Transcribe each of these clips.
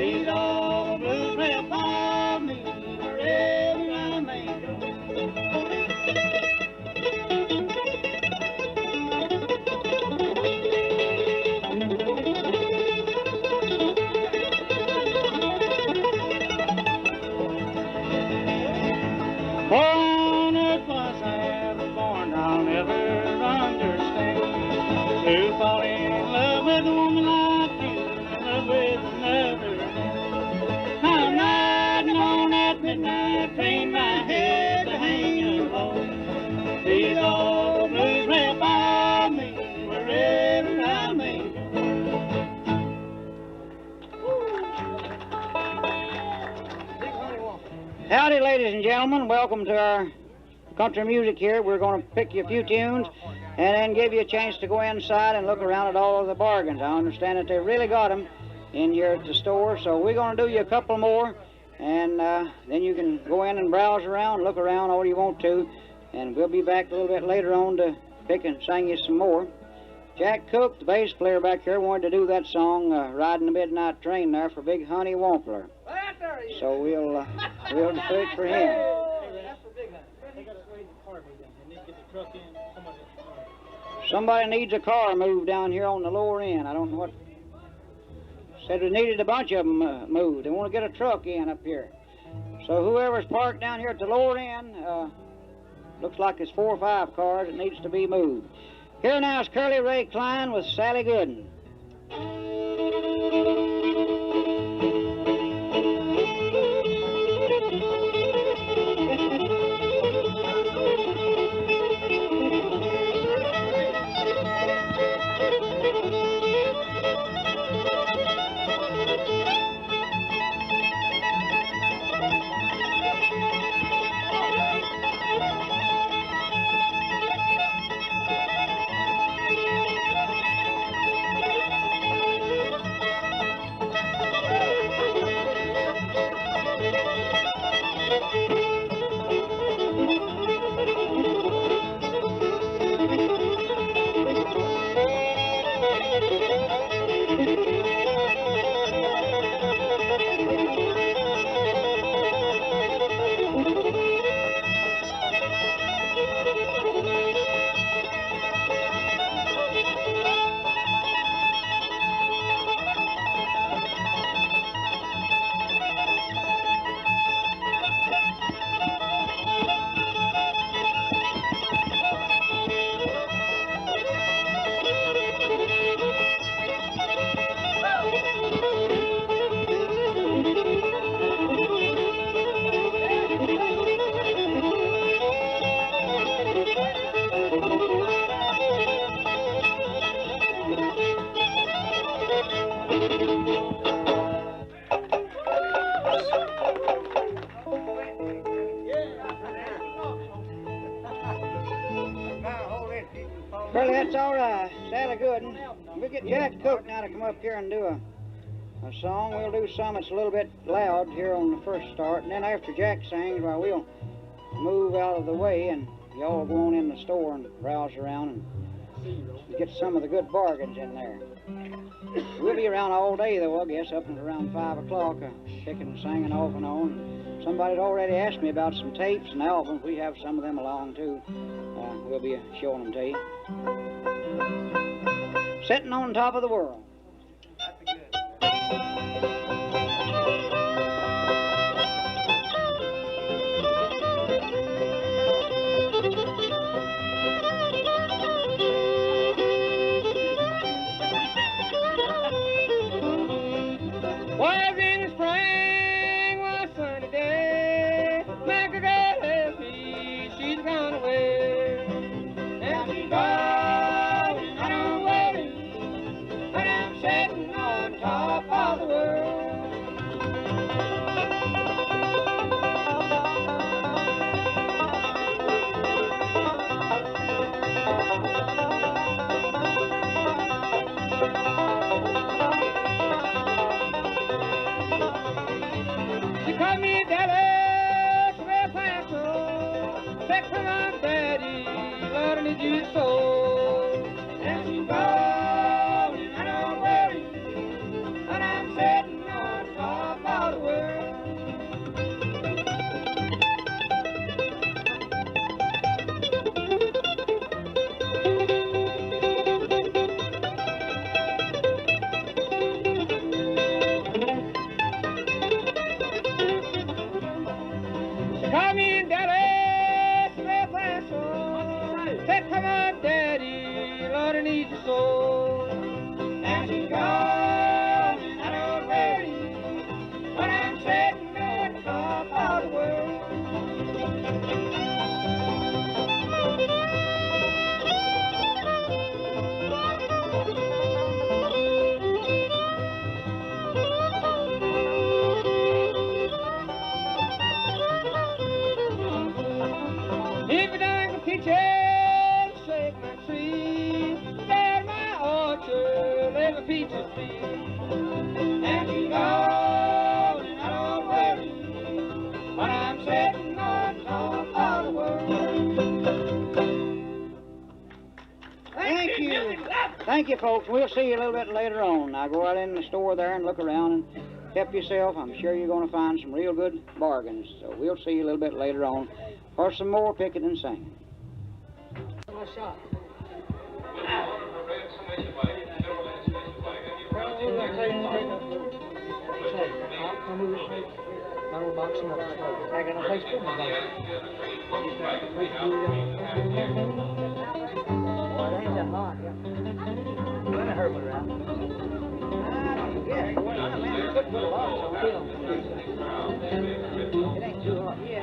These old blues will follow me wherever I may go. For on earth was I ever born, I'll never understand. To fall in love with a woman like you, in love with another man. I'm riding on that midnight train, my head hanging low. These old blues will follow me wherever I may go. Howdy, ladies and gentlemen. Welcome to our country music here. We're going to pick you a few tunes and then give you a chance to go inside and look around at all of the bargains. I understand that they've really got them in here at the store, so we're going to do you a couple more, and then you can go in and browse around, look around all you want to, and we'll be back a little bit later on to pick and sing you some more. Jack Cook, the bass player back here, wanted to do that song, Riding the Midnight Train there for Big Honey Wampler. So we'll do it for him. Somebody needs a car moved down here on the lower end. I don't know what. Said we needed a bunch of them moved. They want to get a truck in up here. So whoever's parked down here at the lower end, looks like there's 4 or 5 cars that needs to be moved. Here now is Curly Ray Klein with Sally Gooden. Curly, that's all right. Sally Gooden. We'll get Jack Cook now to come up here and do a song. We'll do some that's a little bit loud here on the first start, and then after Jack sings, well, we'll move out of the way, and y'all go on in the store and browse around and get some of the good bargains in there. We'll be around all day, though, I guess, up until around 5 o'clock, picking and singing off and on. Somebody's already asked me about some tapes and albums. We have some of them along, too. We'll be showing them to you. Sitting on top of the world. Was in spring, was a sunny day. Maggie got her feet, she's gone away. And she's gone, I don't worry, but I'm sitting on top of the world. She called me Dallas, well, Paso, back from my daddy, Lord, I need you so. And she's gone, and I don't worry, but I'm sitting on top. pizza feed. And she's gone and I don't worry when I'm sitting on top of the world. Thank you. Thank you, folks. We'll see you a little bit later on. Now go out in the store there and look around and help yourself. I'm sure you're going to find some real good bargains. So we'll see you a little bit later on for some more picking and singing. My shot.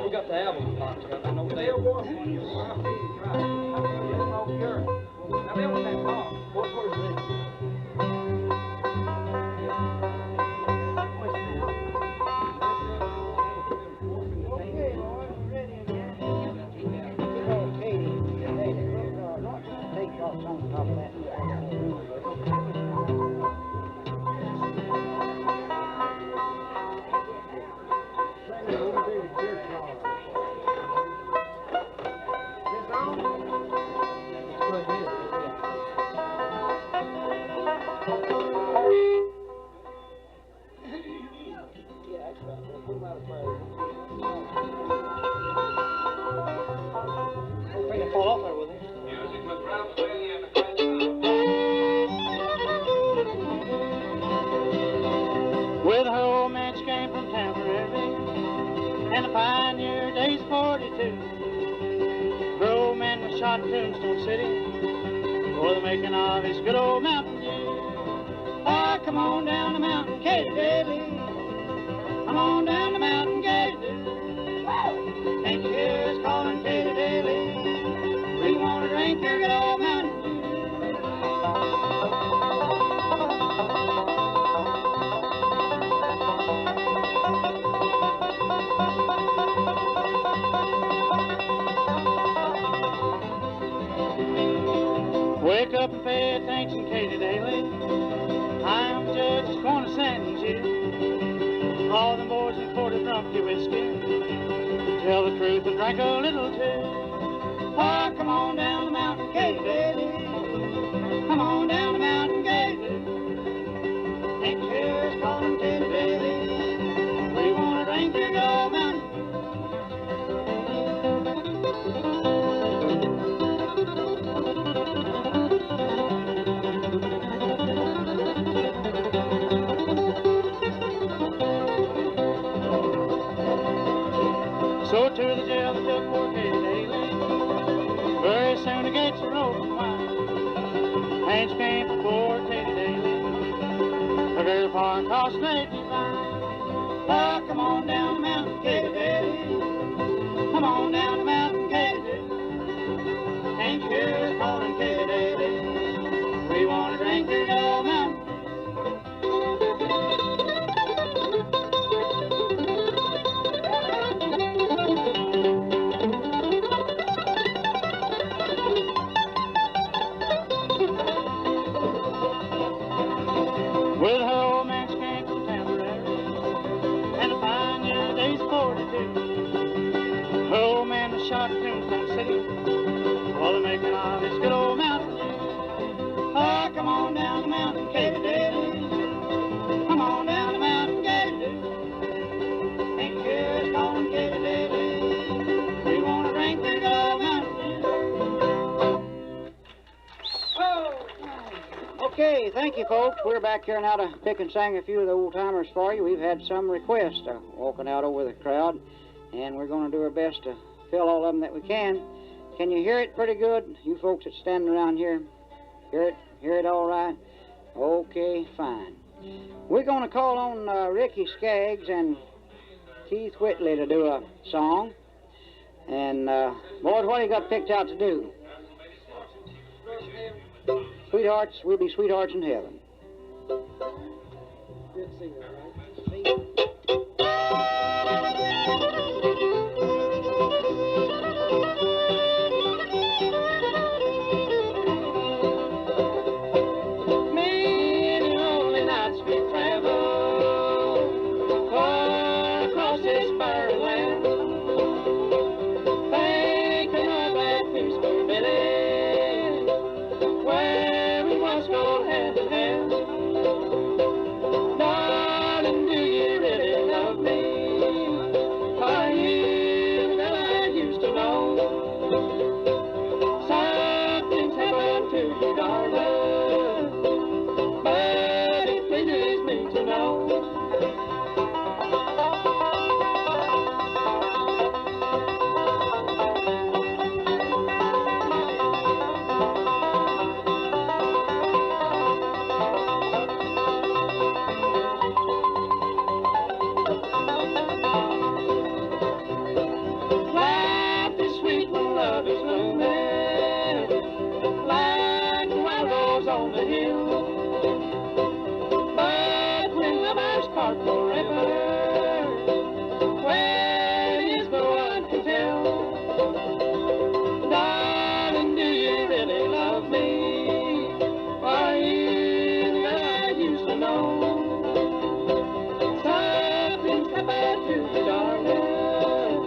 We got the album box. I know what they are. Now they want that song. What is it? Fall off there with it. With her old man she came from Temporary, and the pioneer days 42. Her old man was shot in Tombstone City for the making of his good old Mountain Dew. Ah, come on down the mountain, Katy Daly. Come on down the mountain, Katy Daly. Ain't you hear us calling Katy Daly? We want to drink your good old Mountain Dew. Wake up and pay attention, Katy Daly. I'm the judge that's going to sentence you. All them boys in court have drunk your whiskey. Tell the truth and drink a little too. Oh, come on down the mountain, Katy Daly. Come on down the mountain, Katy Daly. Ain't you hear us calling Katy Daly? We want to drink your gold mountain. So to the jail they took poor Katy Daly. Very soon the gates were open wide. Hands came for poor Katy Daly. Took her far across the great divide. Oh, come on down the mountain, Katy Daly. Come on down the mountain, Katy Daly. Ain't you hear us calling Katy Daly? We want to drink your old mountain. With her old man she came from Temporary, and the pioneer days 42. Her old man was shot in Tombstone City for the making of his good old Mountain Dew. Oh, come on down the mountain, Katy Daly. Come on down the mountain, Katy Daly. Ain't you hear us calling Katy Daly? We want to drink your good old Mountain Dew. Oh! Okay, thank you, folks. We're back here now to pick and sing a few of the old-timers for you. We've had some requests walking out over the crowd, and we're going to do our best to fill all of them that we can. Can you hear it pretty good, you folks that's standing around here? Hear it all right? Okay, fine. We're going to call on Ricky Skaggs and Keith Whitley to do a song. And, boys, what do you got picked out to do? Sweethearts, we'll be sweethearts in heaven. Good singer, right? Many in hell. Darling, do you really love me? Are you that I used to know? Something's happened to you, darling, but it pleases me to know. Life is sweet when love is blooming, like the wild rose on the hill. But when lovers part forever, when is no one can tell. Darling, do you really love me? Are you the girl I used to know? Something's happened to you, darling,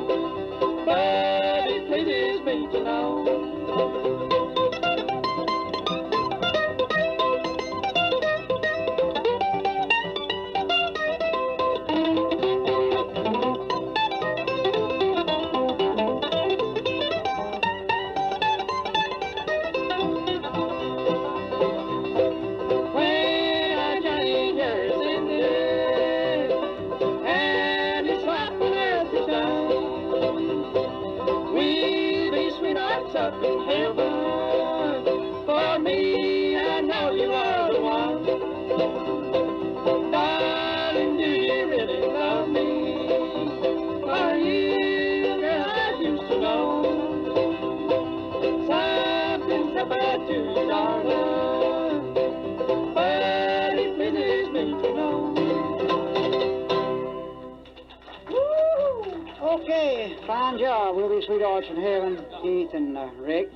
but it pleases me to know. When our journey here is ended, and it's like when earth is done, we'll be sweethearts up in heaven. For me, I know you are the one. Darling, do you really love me? Are you the girl I used to know? Something's happened to you, darling, but it pleases me to know. Okay, fine job. We'll be sweethearts in heaven, Keith and Rick.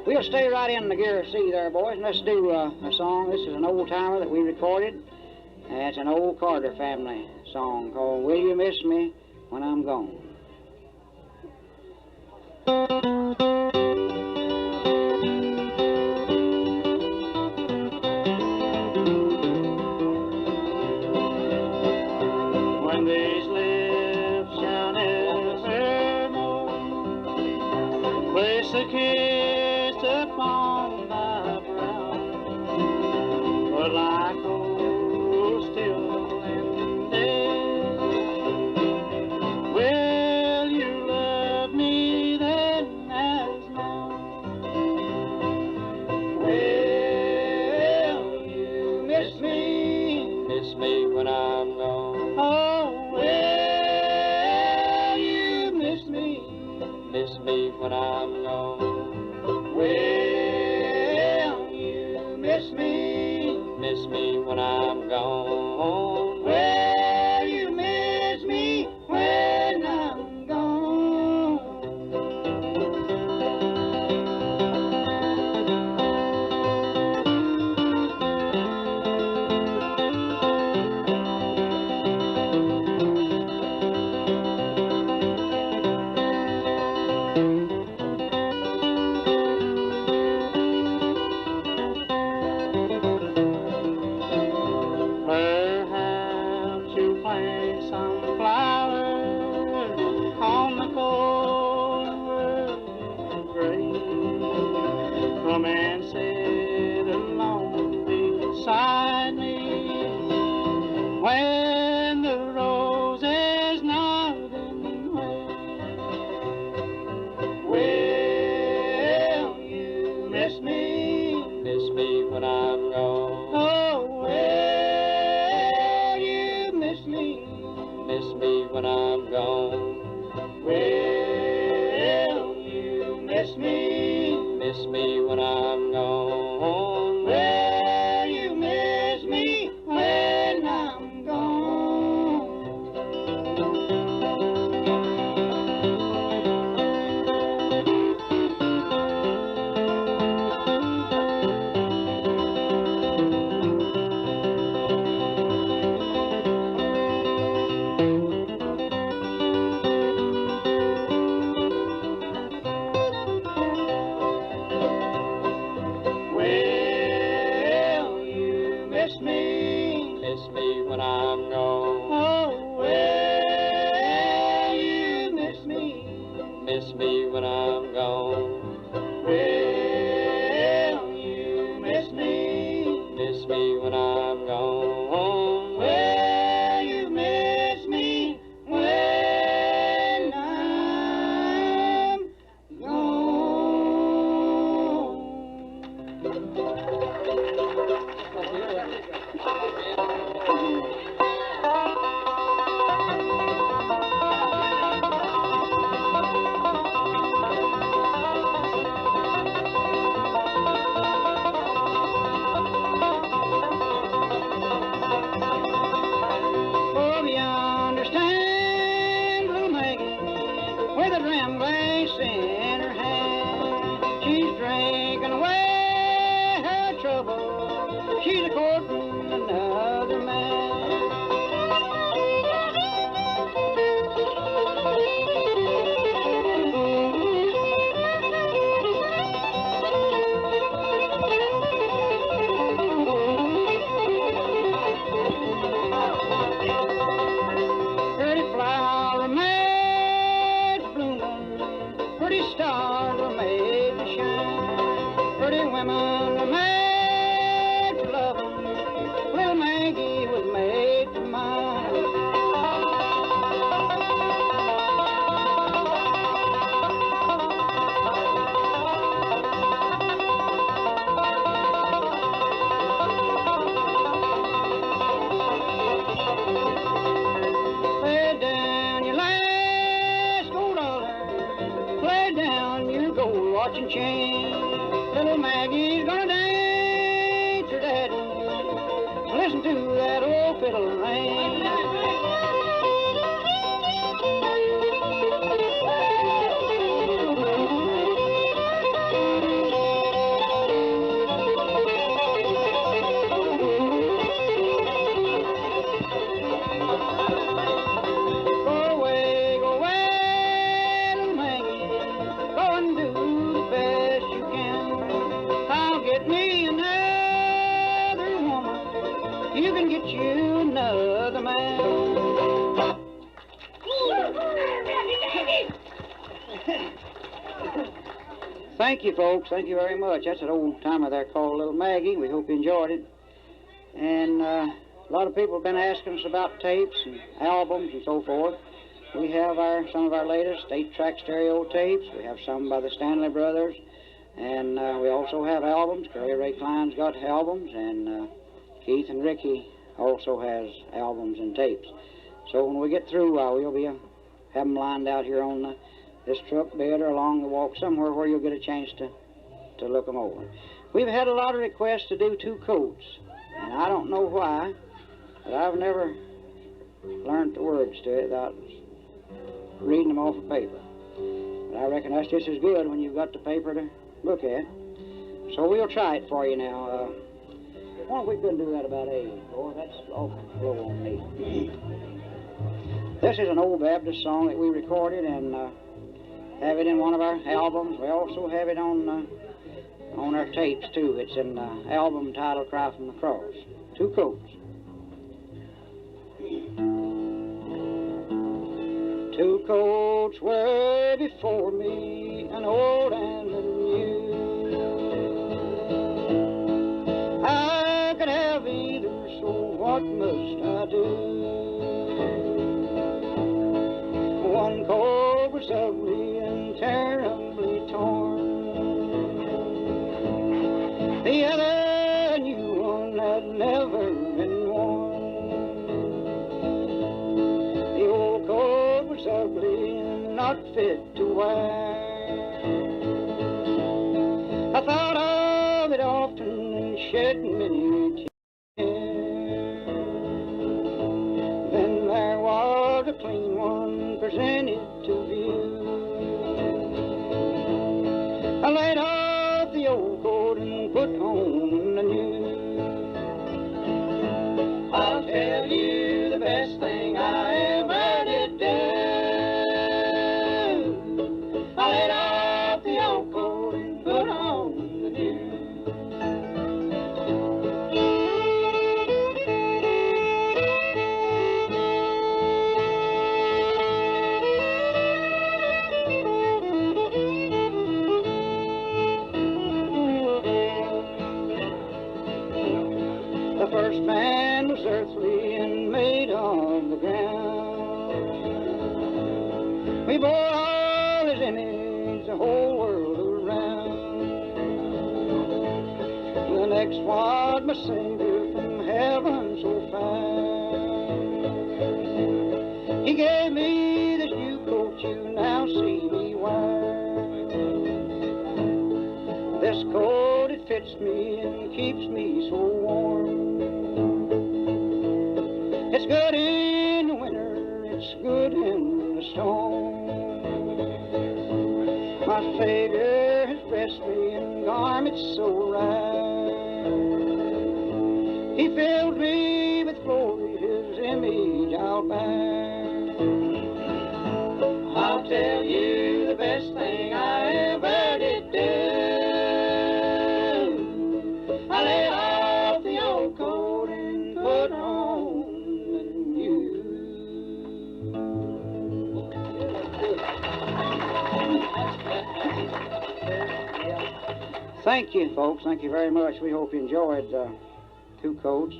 We'll stay right in the gear of C there, boys, and let's do a song. This is an old timer that we recorded. It's an old Carter family song called Will You Miss Me When I'm Gone? When these lips shall nevermore place a kiss upon thy brow, but like old still in days, will you love me then as now? Will you miss me? Miss me when I'm gone. Oh, will you miss me? Miss me when I'm gone. Will you miss me? Miss me when I'm gone. Will you miss me when I'm gone? Perhaps you plant some flowers on the cold grave. Come and sit alone beside me when the rose is not in way. Will you miss me? Miss me when I'm gone. Oh, will you miss me? Miss me when I'm gone. Will you miss me? Miss me when I'm gone. Will you miss me when I'm gone? when I'm gone. Oh, well, you miss me. Miss me when I'm gone. Well, you miss me. Miss me when I'm gone. Well, you miss me when I'm Oh, you understand, little Maggie, with a dram glass in her hand, she's drinking away her trouble. She's a courting another man. Pretty flower made blooming, pretty stars were made to shine, pretty women were made to love 'em, little Maggie was made to mine. Lay down your last gold dollar, lay down your gold watch and chain. Little Maggie's gonna dance her daddy. Listen to that old fiddle ring. Go away, little Maggie. Go and do the best you can. I'll get me another woman. You can get you another man. Thank you, folks. Thank you very much. That's an old timer there called Little Maggie. We hope you enjoyed it. And a lot of people have been asking us about tapes and albums and so forth. We have some of our latest 8-track stereo tapes. We have some by the Stanley brothers. And we also have albums. Ray Klein's got albums. And Keith and Ricky also has albums and tapes. So when we get through, we'll be have them lined out here on this truck bed or along the walk somewhere where you'll get a chance to look them over. We've had a lot of requests to do 2 coats, and I don't know why, but I've never learned the words to it without reading them off of paper. But I reckon that's just as good when you've got the paper to look at. So we'll try it for you now. Why don't we couldn't do that about 8? Boy, that's awful low on me. This is an old Baptist song that we recorded and have it in one of our albums. We also have it on our tapes too. It's in the album titled "Cry from the Cross." 2 coats. 2 coats were before me, an old and a new. I could have either, so what must I do? One coat was ugly and terribly torn. The other, a new one, had never been worn. The old coat was ugly and not fit to wear. I thought of it often and shed many tears. Then there was a clean one presented to view. I laid off the old coat and put on the new. I'll tell you the best thing I ever did do. I laid off the old coat and put on the new. first man was earthly and made of the ground. We bore all his image the whole world around. The next was my Savior from heaven so fine. He gave me this new coat you now see me wear. This coat, it fits me and keeps me so warm. It's good in the winter, it's good in the storm. My Savior has dressed me in garments so right. He filled me with glory, his image I'll bear. I'll tell you the best thing I ever did do. I laid off the old coat and put on the new. Thank you, folks. Thank you very much. We hope you enjoyed two coats.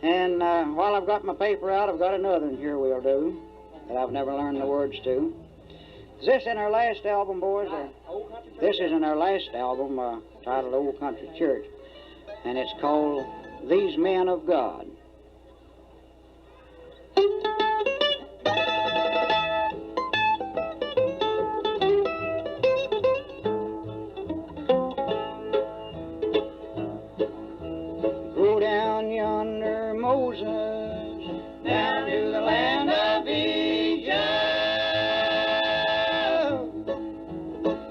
And while I've got my paper out, I've got another one here we'll do that I've never learned the words to. Is this in our last album, boys? Or? This is in our last album, titled Old Country Church. And it's called These Men of God. Go down yonder, Moses, down to the land of Egypt.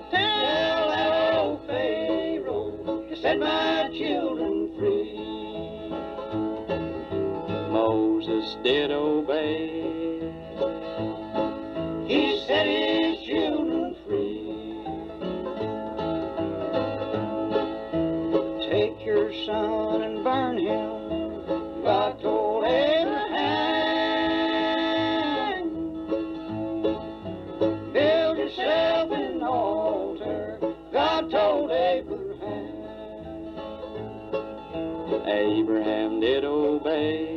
Tell that old Pharaoh to set my children free. Moses did obey. He set his children free. Take your son and burn him, God told Abraham. Build yourself an altar, God told Abraham. Abraham did obey,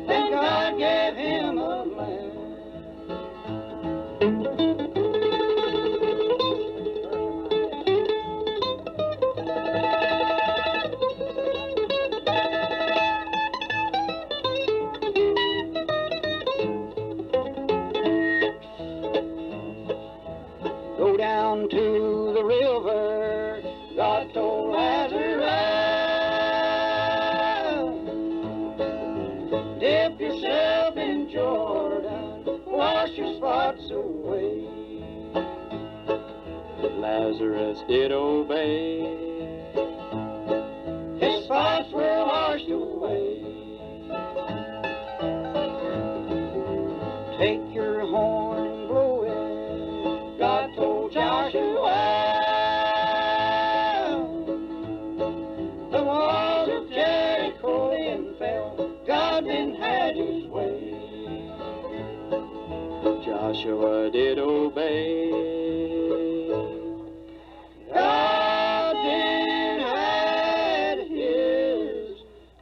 and God gave him a land. Go down to the river, God told Lazarus. Dip yourself in Jordan, wash your spots away. Lazarus did obey. His spots were washed away. Take your horn and blow it, God told Joshua. The walls of Jericho then fell, God then had his way. Joshua did obey. God then had his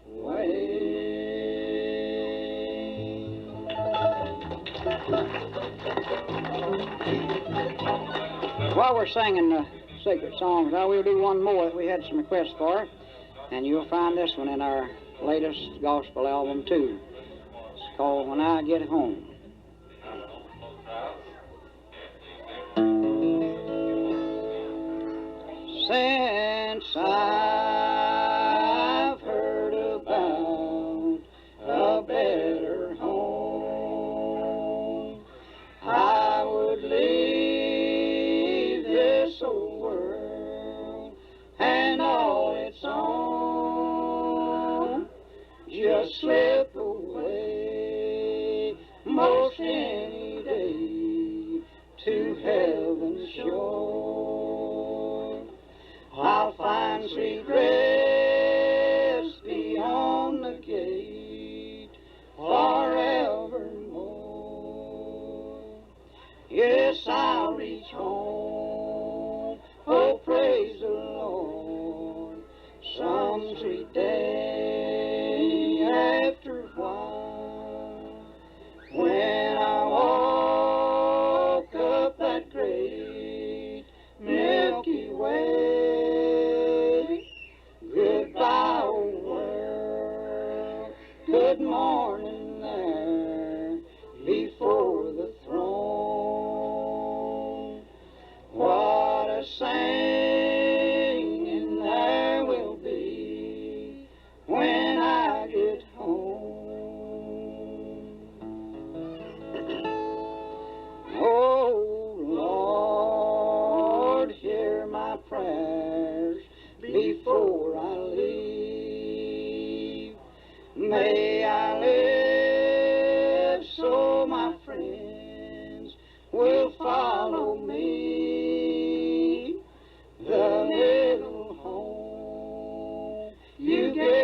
way. While we're singing the sacred songs, now we'll do one more that we had some requests for, and you'll find this one in our latest gospel album too. It's called When I Get Home. Since I've heard about a better home, I would leave this old world and all its own, just slip away most any day to heaven's shore. I'll find sweet rest beyond the gate forevermore. Yes, I'll reach home, oh praise the Lord, some sweet day.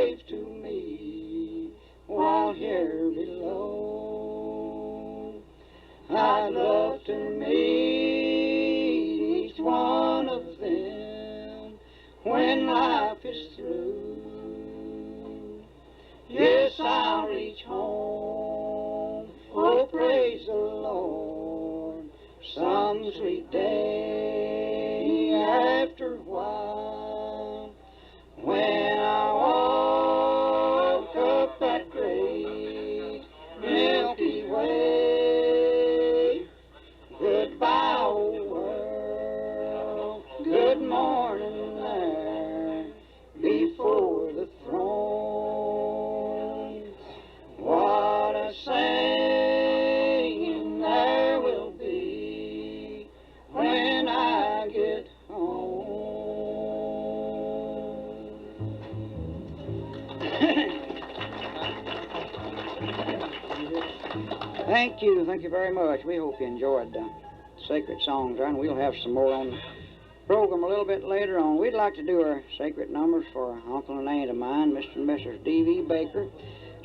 waves to me while here below. I'd love to meet each one of them when life is through. Yes, I'll reach home, oh praise the Lord, some sweet day after a while, when I walk up that great Milky Way. Goodbye, old world, good morning there, before the throne. What a singing there will be when I get home. Thank you very much. We hope you enjoyed the sacred songs there, and we'll have some more on the program a little bit later on. We'd like to do our sacred numbers for Uncle and Aunt of mine, Mr. and Mrs. D.V. Baker,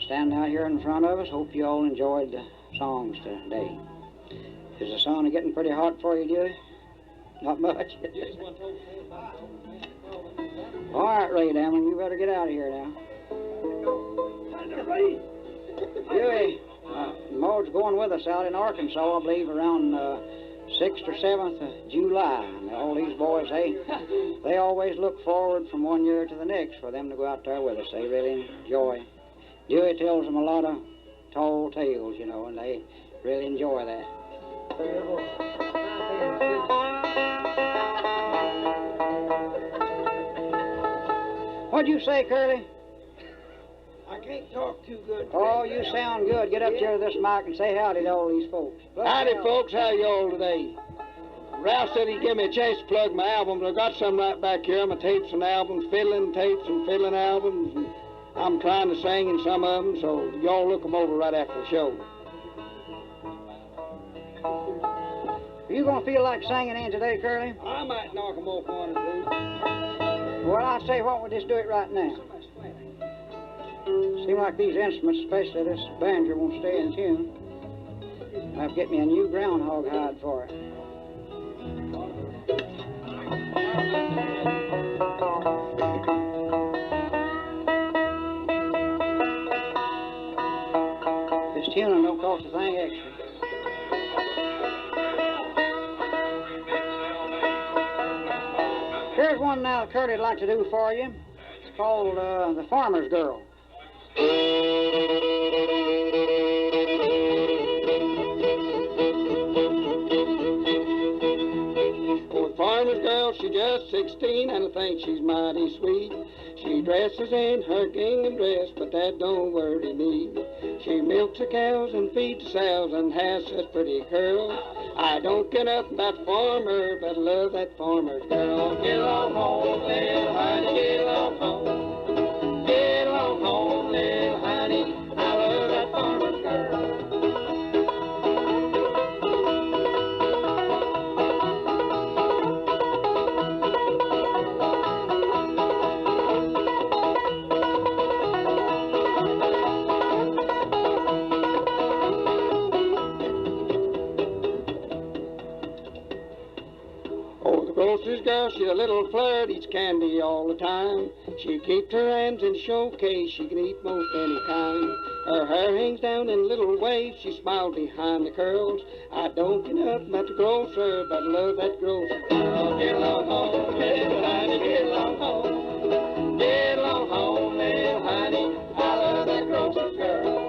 standing out here in front of us. Hope you all enjoyed the songs today. Is the sun getting pretty hot for you, Dewey? Not much. All right, Ray Damon, you better get out of here now. Dewey, Maud's going with us out in Arkansas, I believe, around 6th or 7th of July. And all these boys, they always look forward from one year to the next for them to go out there with us. They really enjoy. Dewey tells them a lot of tall tales, you know, and they really enjoy that. What'd you say, Curly? I can't talk too good. Oh, you sound good. Get up here to this mic and say howdy to all these folks. Howdy, folks. How y'all today? Ralph said he'd give me a chance to plug my album, but I got some right back here. My tapes and albums, fiddling tapes and fiddling albums. And I'm trying to sing in some of them, so y'all look them over right after the show. Are you going to feel like singing in today, Curly? I might knock them off one or two. Well, I say, why don't we just do it right now? Seem like these instruments, especially this banjo, won't stay in tune. I'll have to get me a new groundhog hide for it. This tuning don't cost a thing extra. Here's one now that Curly'd like to do for you. It's called The Farmer's Girl. Oh, the farmer's girl, she's just 16, and I think she's mighty sweet. She dresses in her gingham dress, but that don't worry me. She milks the cows and feeds the sows and has such pretty curls. I don't get up that farmer, but I love that farmer's girl. Get along home, little honey, get along home. Get along home, little honey, I love that farmer's girl. Grocer's girl, she's a little flirt, eats candy all the time. She keeps her hands in the showcase, she can eat most any kind. Her hair hangs down in little waves, she smiles behind the curls. I don't get up at the grocer, but I love that grocer girl. Get along home, little honey, get along home. Get along home, little honey, I love that grocer's girl.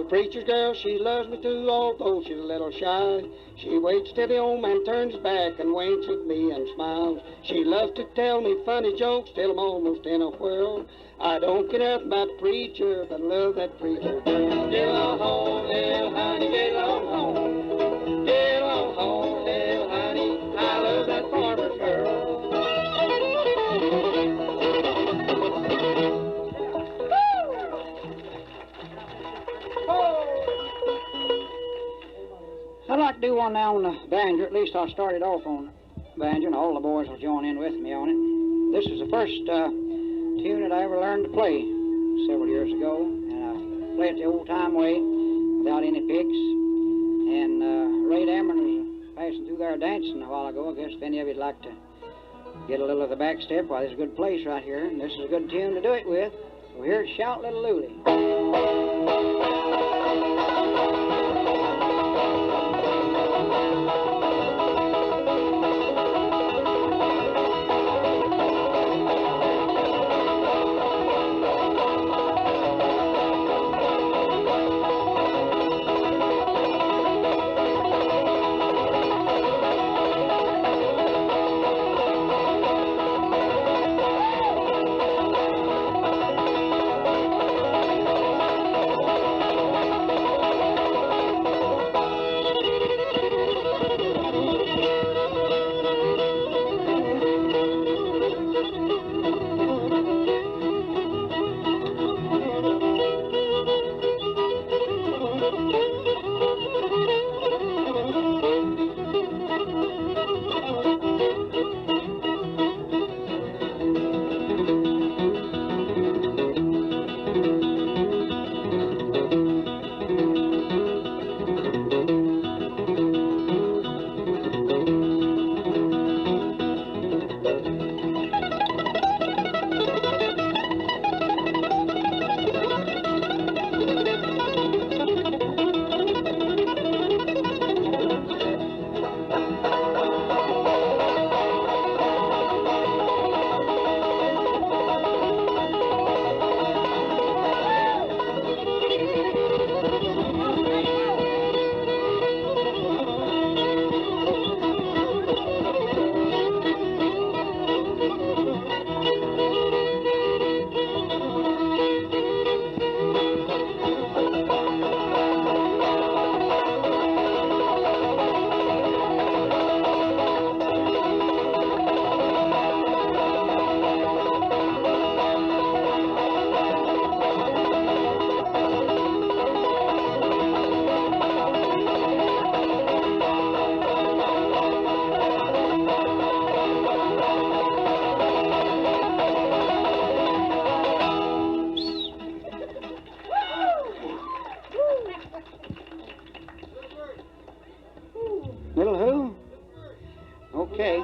Preacher's girl, she loves me too, although she's a little shy. She waits till the old man turns back and winks at me and smiles. She loves to tell me funny jokes till I'm almost in a whirl. I don't get up about the preacher, but I love that preacher girl. Get along home, little honey, get along home. Get along home, little honey, I love that farmer's girl. now on the banjo. At least I'll start it off on banjo, and all the boys will join in with me on it. This is the first tune that I ever learned to play several years ago, and I play it the old-time way without any picks. And Ray Dameron was passing through there dancing a while ago. I guess if any of you'd like to get a little of the back step, why, there's a good place right here, and this is a good tune to do it with. So here's Shout Little Lulu. Little who? Okay.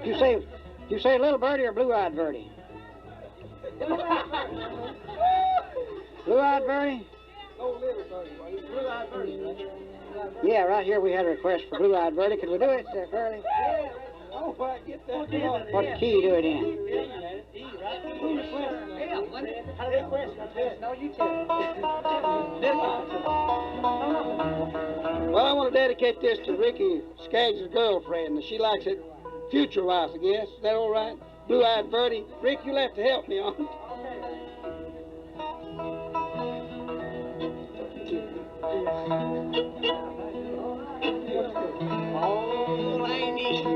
You say Little Birdie or Blue-Eyed Birdie? Blue-Eyed Birdie? Oh, Little Birdie. Blue-Eyed Birdie, right? Yeah, right here we had a request for Blue-Eyed Birdie. Could we do it, Birdie? Yeah. Oh, I get that. What key do it in? No, you tell. Well, I want to dedicate this to Ricky Skaggs' girlfriend. She likes it future-wise, I guess. Is that all right? Blue-Eyed Birdie. Rick, you'll have to help me on it. All I need.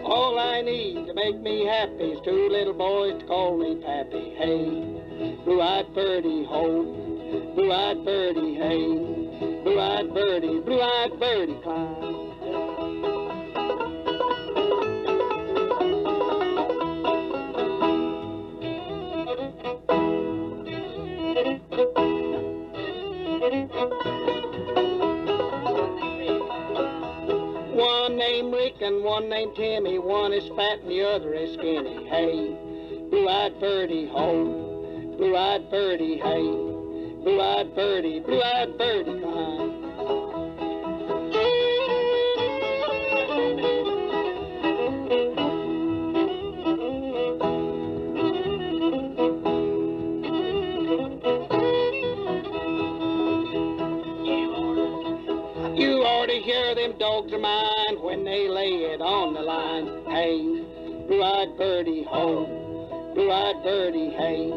All I need to make me happy is two little boys to call me Pappy. Hey, Blue-Eyed Birdie, ho. Blue-Eyed Birdie, hey. Blue-Eyed Birdie, Blue-Eyed Birdie, Klein. One named Rick and one named Timmy. One is fat and the other is skinny. Hey, Blue-Eyed Birdie, ho. Blue-Eyed Birdie, hey. Blue-Eyed Birdie, Blue-Eyed Birdie, Klein. You ought to hear them dogs of mine when they lay it on the line. Hey, Blue-Eyed Birdie, ho. Blue-Eyed Birdie, hey.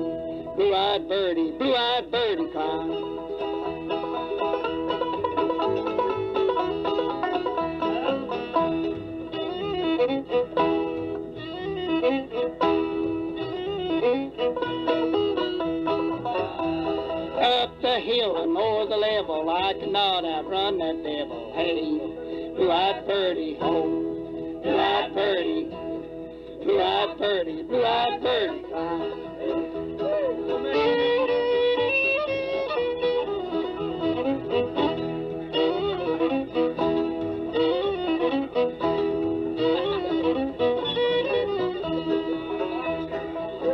Blue-Eyed Birdie, Blue-Eyed Birdie, Klein. I could not outrun that devil. Hey, blue-eyed Birdie, ho, blue-eyed Birdie, blue-eyed Birdie, blue-eyed Birdie.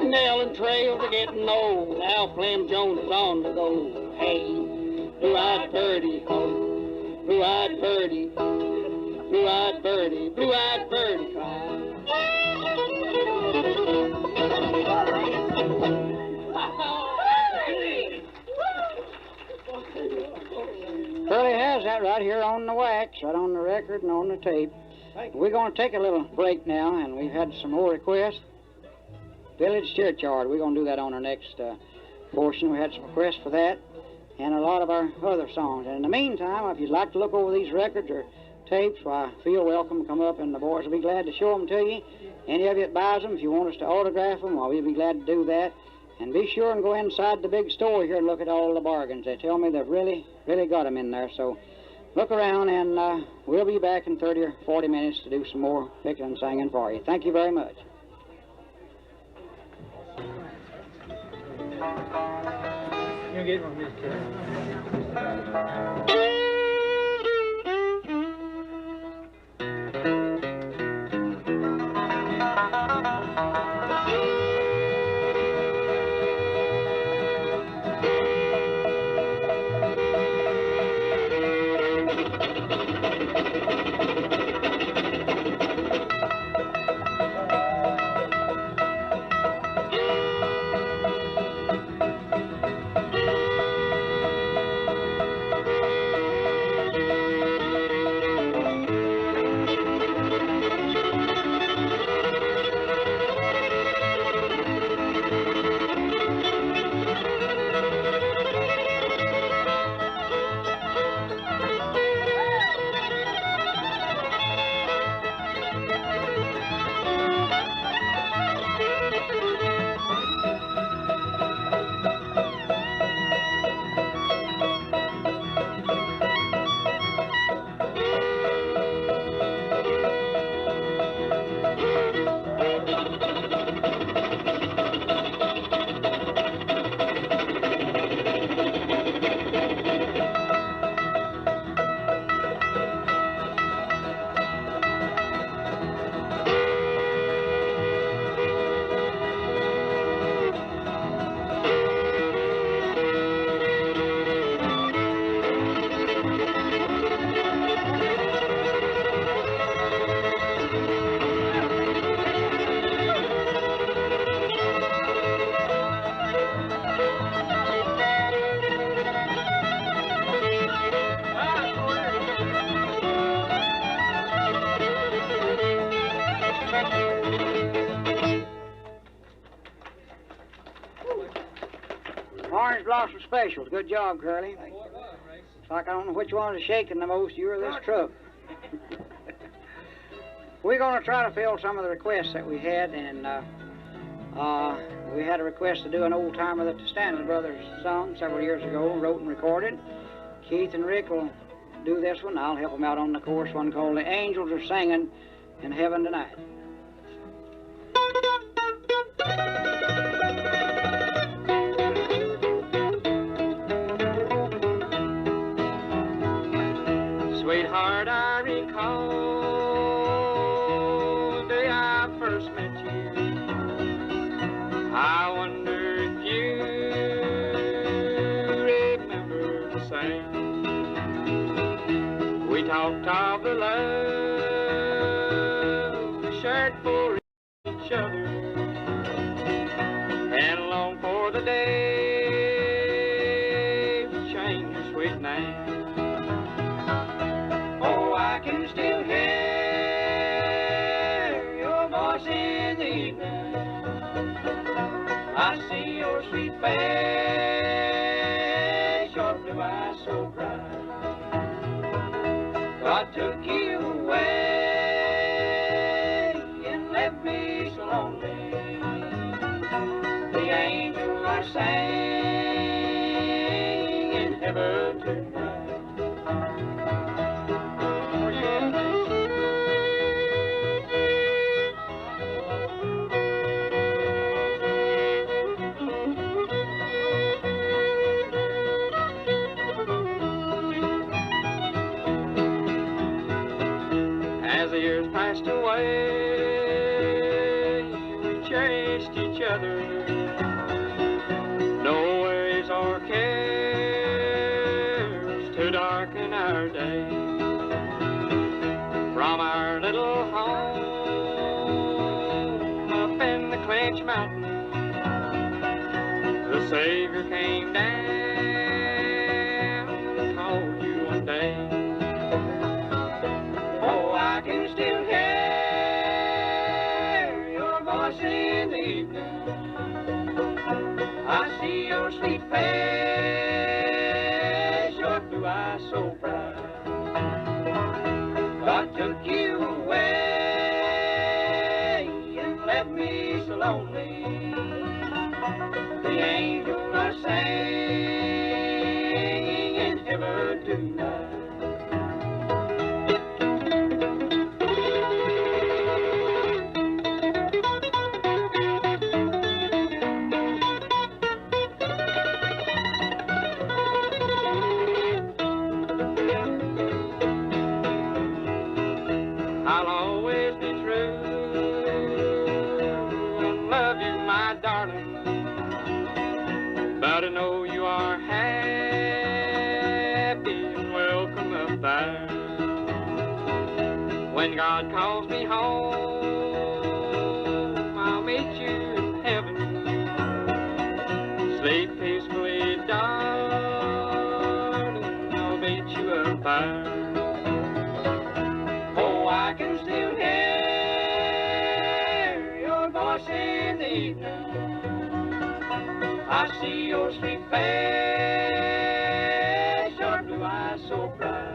Nell and trails are getting old. Now Flem Jones is on the go. Hey, blue-eyed Birdie, ho, blue-eyed Birdie, blue-eyed Birdie, blue-eyed Birdie. Curly has that right here on the wax, right on the record and on the tape. We're going to take a little break now, and we've had some more requests. Village Churchyard, we're going to do that on our next portion. We had some requests for that, and a lot of our other songs. And in the meantime, if you'd like to look over these records or tapes, why, feel welcome to come up, and the boys will be glad to show them to you. Any of you that buys them, if you want us to autograph them, well, we'll be glad to do that. And be sure and go inside the big store here and look at all the bargains. They tell me they've really got them in there. So look around, and we'll be back in 30 or 40 minutes to do some more picking and singing for you. Thank you very much. You get one of these, Orange Blossom Specials. Good job, Curly. It's like I don't know which one is shaking the most, you or this truck. We're going to try to fill some of the requests that we had, and we had a request to do an old timer that the Stanley brothers sung several years ago, wrote and recorded. Keith and Rick will do this one. I'll help them out on the chorus one called The Angels Are Singing in Heaven Tonight. Sweetheart, I recall the day I first met you. I wonder if you remember the same. We talked of the love we shared for each other, and longed for the day we changed your sweet name. Oh, I can still hear your voice in the evening. I see your sweet face, your blue eyes so bright. God took you away and left me so lonely. The angels are singing in heaven tonight. the years passed away, we cherished each other. No worries or cares to darken our day. From our little home up in the Clinch Mountains, the Savior came down and called you one day. Oh, I can still hear your voice in the evening. I see your sweet face, your blue eyes so bright. God took you away and left me so lonely. The angels are singing in heaven tonight. I'll always be true and love you, my darling. But I know you are happy and welcome up there. When God calls me home, I'll meet you in heaven. Sleep peacefully, darling, I'll meet you up there. Oh, I can still hear your voice in the evening. I see your sweet face, your blue eyes so bright.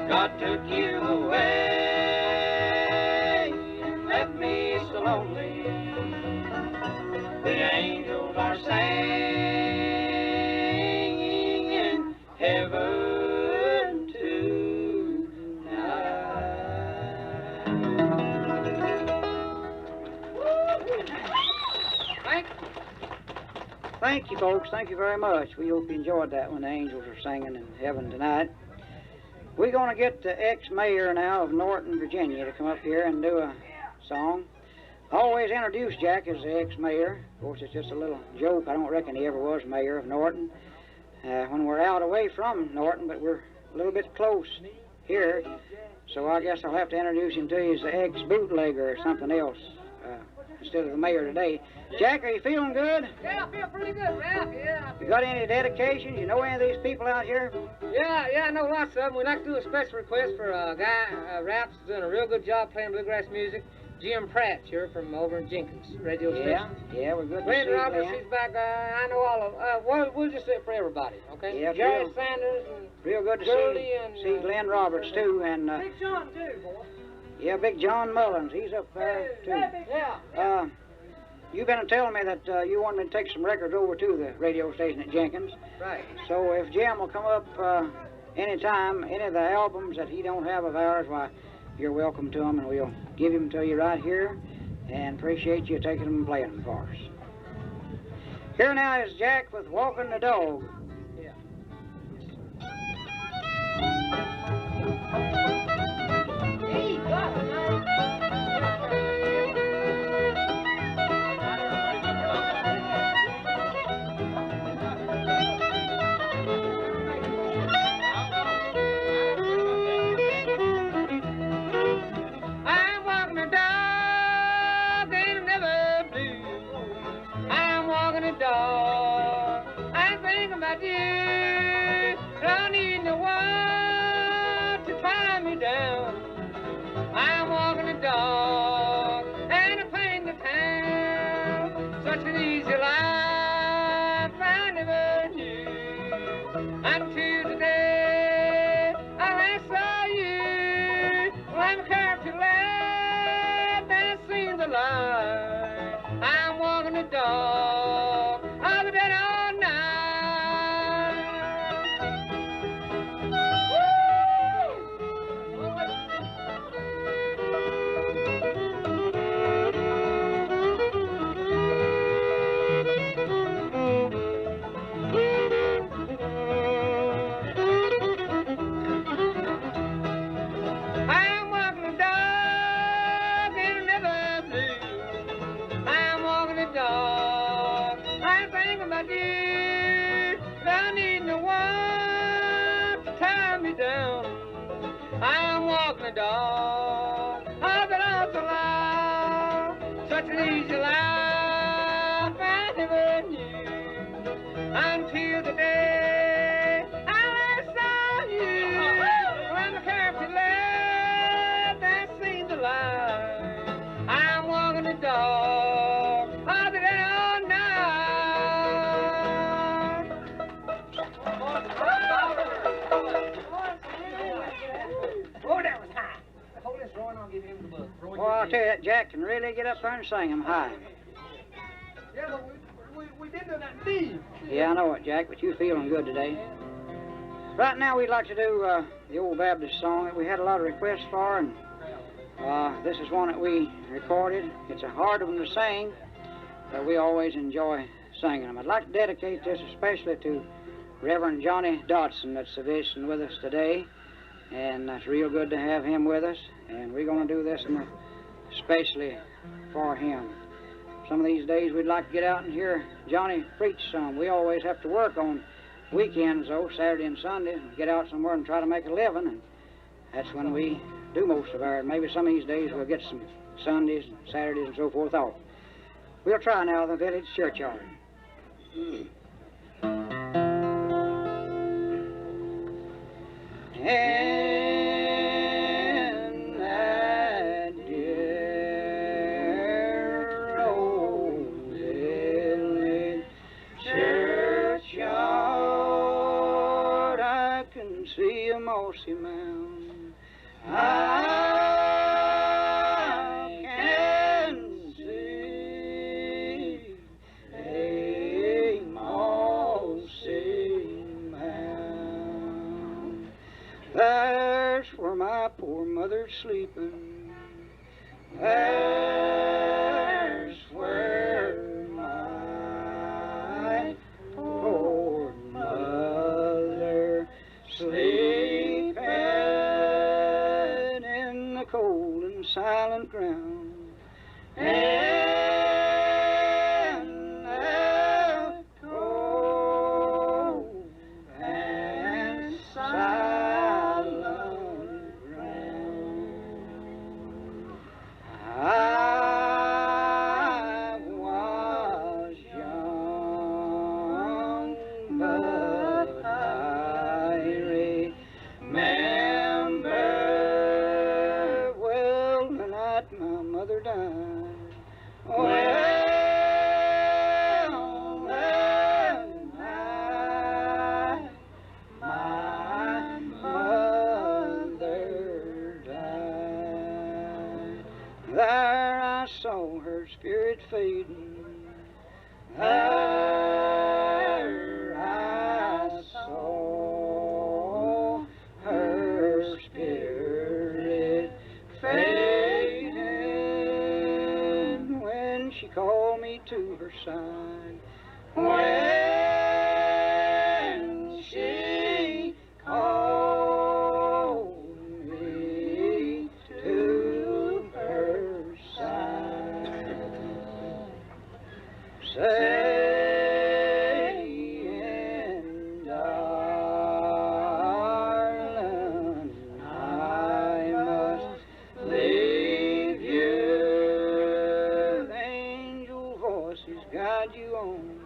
God took you away and left me so lonely. The angels are singing in heaven tonight. Thank you, folks. Thank you very much. We hope you enjoyed that when the angels are singing in heaven tonight. We're going to get the ex-mayor now of Norton, Virginia to come up here and do a song. I always introduce Jack as the ex-mayor. Of course, it's just a little joke. I don't reckon he ever was mayor of Norton. When we're out away from Norton, but we're a little bit close here. So I guess I'll have to introduce him to you as the ex-bootlegger or something else instead of the mayor today. Jack, are you feeling good? Yeah, I feel pretty good, Ralph. Yeah. You got any dedications? You know any of these people out here? Yeah, I know lots of them. We'd like to do a special request for a guy, Ralph's doing a real good job playing bluegrass music. Jim Pratt here from over in Jenkins radio station. Yeah, we're good to see Glenn you, Roberts, Glenn. he's back. I know all of we'll just do it for everybody, okay? Yeah, Jerry real- Sanders and Real good to Birdie and see Glenn Roberts, too, and Big John, too, boy. yeah, Big John Mullins, he's up there, too. Yeah. You've been telling me that you want me to take some records over to the radio station at Jenkins. Right. So if Jim will come up anytime, any of the albums that he don't have of ours, why, you're welcome to them, and we'll give them to you right here, and appreciate you taking them and playing them for us. Here now is Jack with Walking the Dog. Hey, God, I'm walking a dog, ain't never blue. I'm walking a dog, I think about down. I am walking the dog of the lost life. Such an easy life I never knew until the day I last saw you. When the carpet left, I seen the light. I'm walking the dog of the dead all night. Oh, that was high. Hold this, Roy, and I'll give him the book. Well, I'll tell you, that Jack can really get up there and sing 'em high. Yeah, but we did do that deed. Yeah, I know it, Jack, but you feeling good today. Right now, we'd like to do the old Baptist song that we had a lot of requests for, and this is one that we recorded. It's a hard one to sing, but we always enjoy singing them. I'd like to dedicate this especially to Reverend Johnny Dodson that's visiting with us today, and it's real good to have him with us, and we're going to do this one especially for him. Some of these days we'd like to get out and hear Johnny preach some. We always have to work on weekends, though, Saturday and Sunday, get out somewhere and try to make a living, and that's when we do most of our, maybe some of these days we'll get some Sundays and Saturdays and so forth off. We'll try now the village churchyard. And that dear old village churchyard, I can see a mossy mound. I can see a mossy mound. There's where my poor mother's sleeping. There's where my poor mother sleeping in the cold and silent ground. In the cold and silent ground. I was young, but I remember well the night my mother died. Well, the night my mother died. There I saw her spirit fading. There I saw her spirit fading when she called me to her side. When she called me to her side, saying, darling, I must leave you. Angel voices guide you on.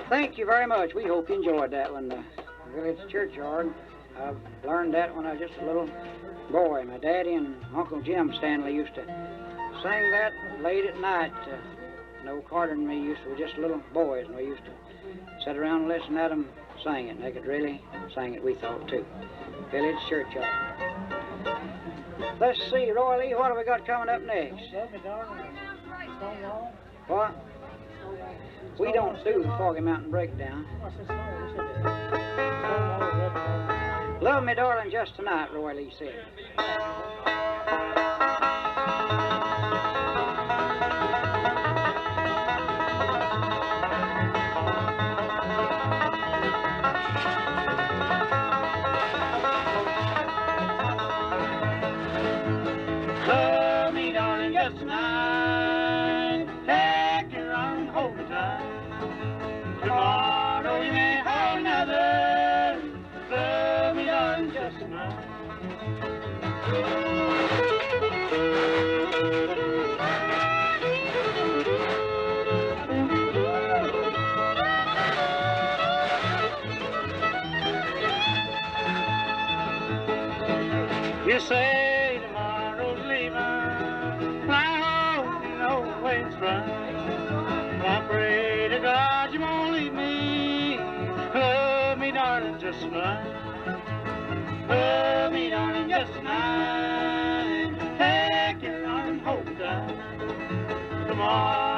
Thank you very much. We hope you enjoyed that one. The village churchyard. I learned that when I was just a little boy. My daddy and Uncle Jim Stanley used to sing that late at night. No Carter and me used to, we were just little boys, and we used to sit around and listen at them sing it. And they could really sing it, we thought, too. Village churchyard. Let's see, Roy Lee, what have we got coming up next? What? We don't do the Foggy Mountain Breakdown. Love Me Darling Just Tonight, Roy Lee said. Love me, darling, just tonight. Take your arm, hold me tight. Tomorrow you may hold another. Love me, darling, just tonight. You say tomorrow's leaving, and I hope you know it's right. I pray to God you won't leave me. Love me, darling, just tonight. Love me, darling, just tonight. Take your arm, hold tight. Tomorrow